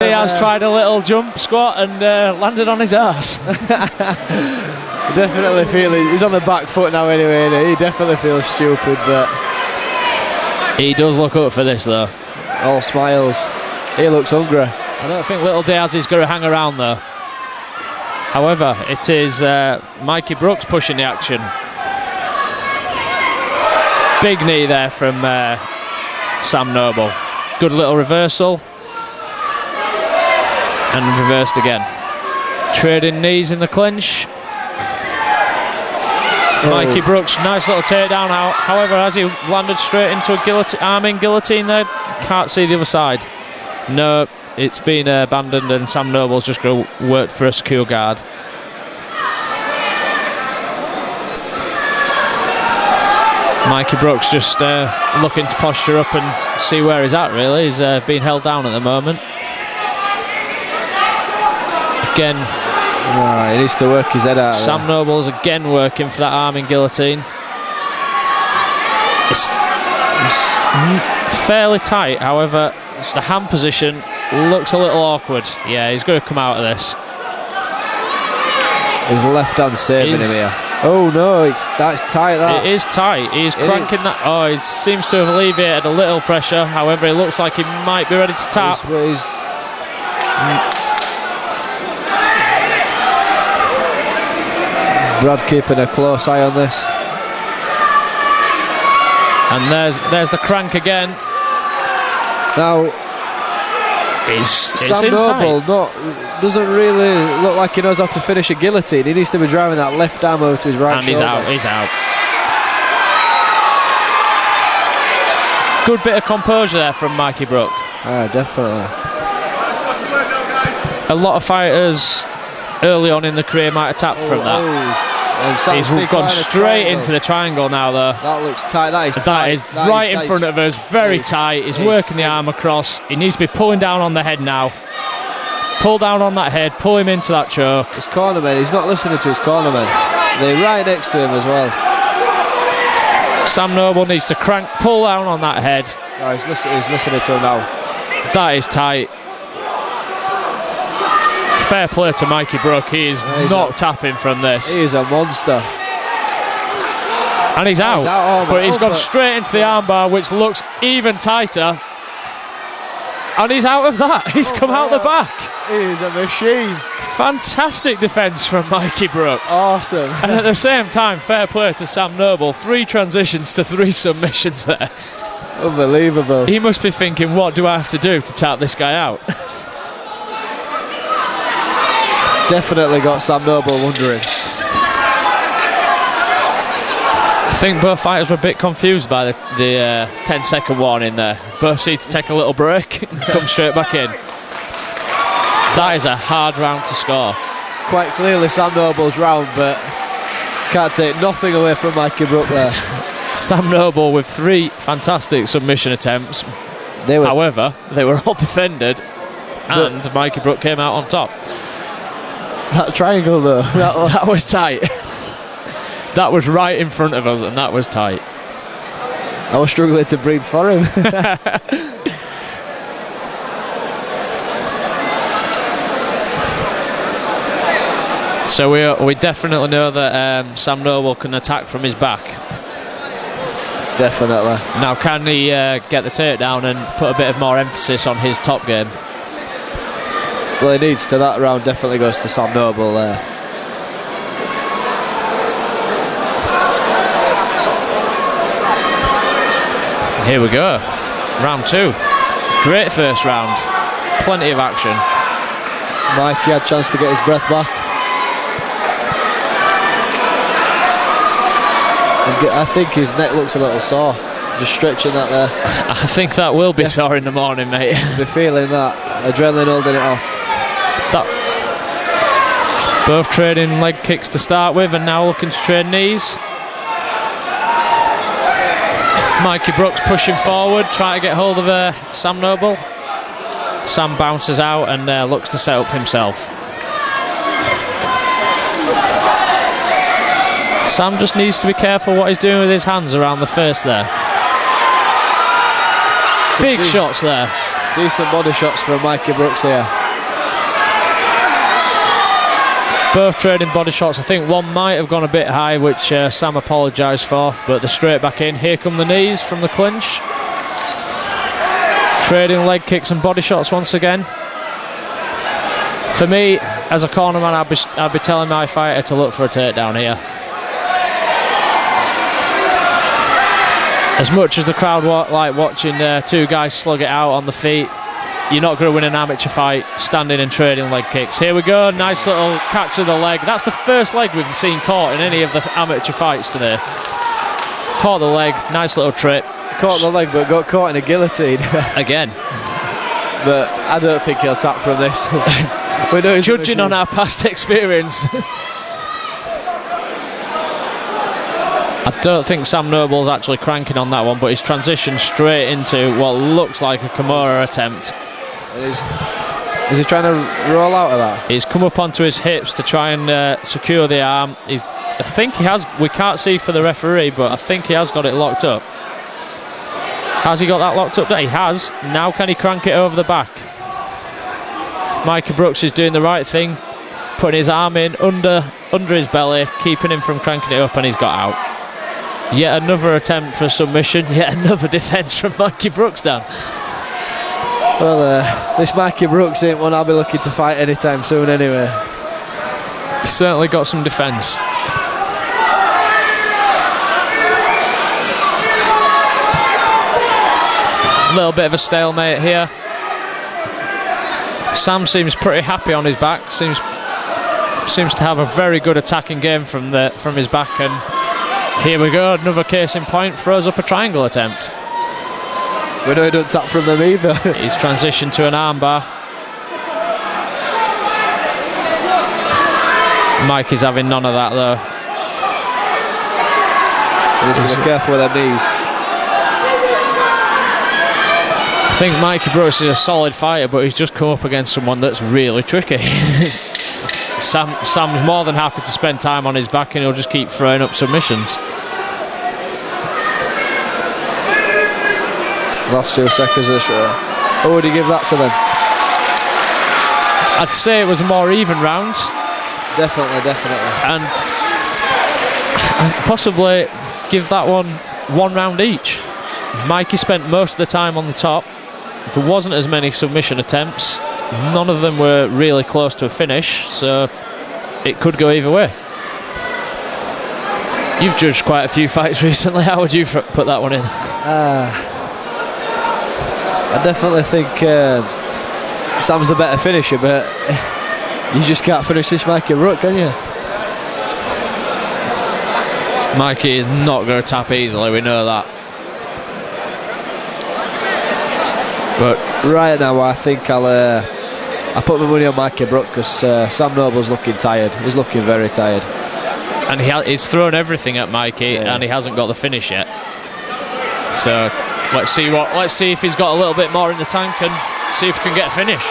He has tried a little jump squat and landed on his arse. Definitely feeling he's on the back foot now anyway, and he definitely feels stupid, but he does look up for this though. All smiles. He looks hungry. I don't think little Diaz is going to hang around though. However, it is Mikey Brookes pushing the action. Big knee there from Sam Noble. Good little reversal. And reversed again. Trading knees in the clinch. Mikey Brookes, nice little takedown. However, as he landed straight into a arming guillotine there, can't see the other side. No, it's been abandoned, and Sam Noble's just going to work for a secure guard. Mikey Brookes just looking to posture up and see where he's at, really. He's being held down at the moment. Again, he needs to work his head out. Sam Noble's again working for that arming guillotine. It's fairly tight, however, the hand position looks a little awkward. Yeah, he's going to come out of this. His left hand saving him here. Oh no, that's tight. That it is tight. He's cranking that. Oh, he seems to have alleviated a little pressure. However, it looks like he might be ready to tap. Brad keeping a close eye on this. And there's the crank again. Now, Sam Noble doesn't really look like he knows how to finish a guillotine. He needs to be driving that left arm over to his right shoulder. And he's out. Good bit of composure there from Mikey Brookes. Definitely. A lot of fighters early on in the career might have tapped from that. He's gone straight into the triangle now though. That looks tight. That is right in front of us. Very tight. He's working the arm across. He needs to be pulling down on the head now. Pull down on that head. Pull him into that choke. His cornerman. He's not listening to his cornerman. They're right next to him as well. Sam Noble needs to pull down on that head. Oh, he's listening to him now. That is tight. Fair play to Mikey Brookes. He is not tapping from this. He is a monster. And he's out. But he's gone straight into the armbar, which looks even tighter. And he's out of that. He's come out the back. He is a machine. Fantastic defence from Mikey Brookes. Awesome. And at the same time, fair play to Sam Noble. 3 transitions to 3 submissions there. Unbelievable. He must be thinking, what do I have to do to tap this guy out? Definitely got Sam Noble wondering. I think both fighters were a bit confused by the 10-second warning there. Both need to take a little break and come straight back in. That is a hard round to score. Quite clearly Sam Noble's round, but can't take nothing away from Mikey Brookes there. Sam Noble with 3 fantastic submission attempts. However, they were all defended, and Mikey Brookes came out on top. That triangle though, that was tight. That was right in front of us, and that was tight. I was struggling to breathe for him. So we definitely know that Sam Noble can attack from his back. Definitely. Now, can he get the takedown and put a bit of more emphasis on his top game? Well, he needs to. That round definitely goes to Sam Noble there. Here we go. Round 2. Great first round. Plenty of action. Mikey had a chance to get his breath back. I think his neck looks a little sore. Just stretching that there. I think that will be sore in the morning, mate. Be feeling that. Adrenaline holding it off. Both trading leg kicks to start with, and now looking to trade knees. Mikey Brookes pushing forward, trying to get hold of Sam Noble. Sam bounces out and looks to set up himself. Sam just needs to be careful what he's doing with his hands around the face there. Big shots there. Decent body shots from Mikey Brookes here. Both trading body shots. I think one might have gone a bit high, which Sam apologised for, but they're straight back in. Here come the knees from the clinch. Trading leg kicks and body shots once again. For me, as a cornerman, I'd be telling my fighter to look for a takedown here. As much as the crowd like watching two guys slug it out on the feet, you're not going to win an amateur fight standing and trading leg kicks. Here we go, nice little catch of the leg. That's the first leg we've seen caught in any of the amateur fights today. Caught the leg, nice little trip. Caught the leg but got caught in a guillotine. Again. But I don't think he'll tap from this. We know judging on our past experience. I don't think Sam Noble's actually cranking on that one, but he's transitioned straight into what looks like a Kimura attempt. Is he trying to roll out of that? He's come up onto his hips to try and secure the arm. I think he has. We can't see for the referee, but I think he has got it locked up. Has he got that locked up? He has. Now can he crank it over the back? Mikey Brookes is doing the right thing, putting his arm in under his belly, keeping him from cranking it up, and he's got out. Yet another attempt for submission, yet another defence from Mikey Brookes, Dan. Well, this Mikey Brookes ain't one I'll be looking to fight anytime soon anyway. He's certainly got some defence. A little bit of a stalemate here. Sam seems pretty happy on his back. Seems to have a very good attacking game from his back. And here we go, another case in point. Throws up a triangle attempt. We know he don't tap from them either. He's transitioned to an armbar. Mike is having none of that though. He needs to be careful with their knees. I think Mikey Brookes is a solid fighter, but he's just come up against someone that's really tricky. Sam's more than happy to spend time on his back, and he'll just keep throwing up submissions. Last 2 seconds of the show. Who would you give that to them? I'd say it was a more even round. Definitely. And I'd possibly give that one round each. Mikey spent most of the time on the top. There wasn't as many submission attempts. None of them were really close to a finish, so it could go either way. You've judged quite a few fights recently. How would you put that one in? I definitely think Sam's the better finisher, but you just can't finish this Mikey Brookes, can you? Mikey is not going to tap easily, we know that. But right now I think I'll put my money on Mikey Brookes, because Sam Noble's looking tired. He's looking very tired. And he's thrown everything at Mikey, and he hasn't got the finish yet. So let's see if he's got a little bit more in the tank and see if he can get a finish.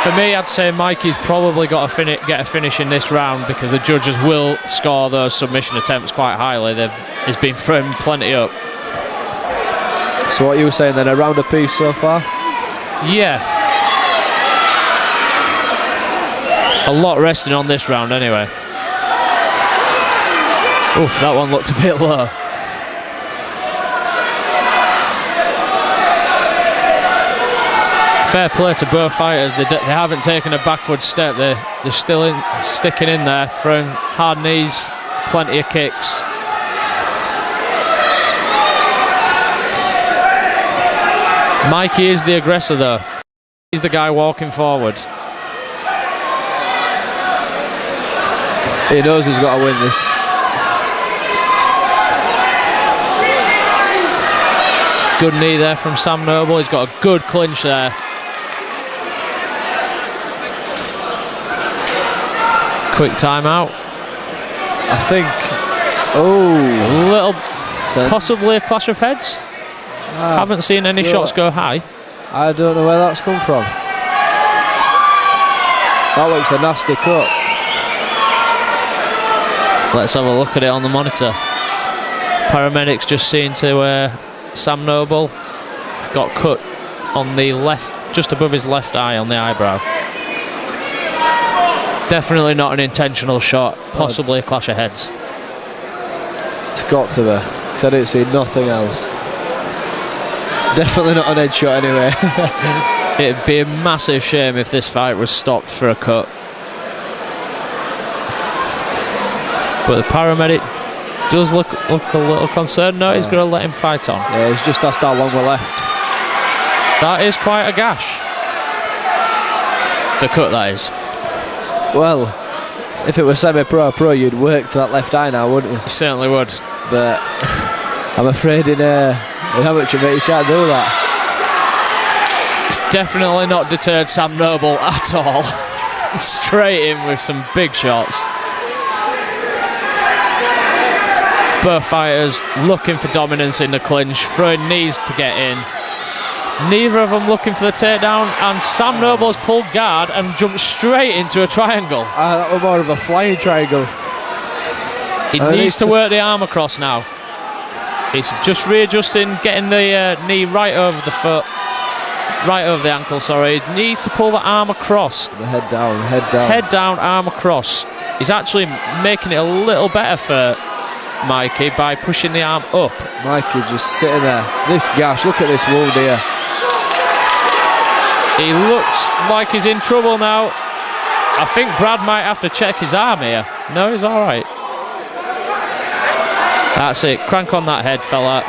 For me, I'd say Mikey's probably got to get a finish in this round, because the judges will score those submission attempts quite highly. He's been throwing plenty up. So what you were saying then, a round apiece so far? Yeah. A lot resting on this round anyway. Oof, that one looked a bit low. Fair play to both fighters. They haven't taken a backward step. They're still sticking in there, throwing hard knees, plenty of kicks. Mikey is the aggressor though. He's the guy walking forward. He knows he's got to win this. Good knee there from Sam Noble. He's got a good clinch there. Quick timeout. I think. Oh, possibly a clash of heads. Haven't seen any shots go high. I don't know where that's come from. That looks a nasty cut. Let's have a look at it on the monitor. Paramedics just seen to Sam Noble. He's got cut on the left, just above his left eye on the eyebrow. Definitely not an intentional shot, possibly a clash of heads. It's got to be, because I didn't see nothing else. Definitely not an head shot anyway. It'd be a massive shame if this fight was stopped for a cut. But the paramedic does look a little concerned. No, he's going to let him fight on. Yeah, he's just asked how long we're left. That is quite a gash. The cut, that is. Well, if it was semi-pro, you'd work to that left eye now, wouldn't you? You certainly would. But I'm afraid in amateur, mate, you can't do that. It's definitely not deterred Sam Noble at all. Straight in with some big shots. Both fighters looking for dominance in the clinch, throwing knees to get in. Neither of them looking for the takedown, and Sam Noble's pulled guard and jumped straight into a triangle. That was more of a flying triangle. He needs to work the arm across now. He's just readjusting, getting the knee right over the foot, right over the ankle, sorry. He needs to pull the arm across. The head down, head down. Head down, arm across. He's actually making it a little better for Mikey by pushing the arm up. Mikey just sitting there. This gash, look at this wound here. He looks like he's in trouble now. I think Brad might have to check his arm here. No, he's all right. That's it. Crank on that head, fella.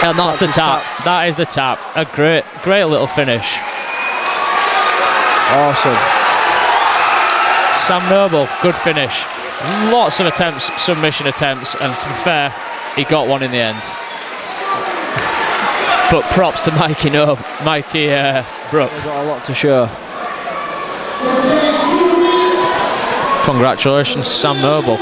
And that's the tap. That is the tap. A great little finish. Awesome. Sam Noble, good finish. Lots of attempts, submission attempts, and to be fair, he got one in the end. But props to Mikey Brookes. They've got a lot to show. Congratulations, Sam Noble.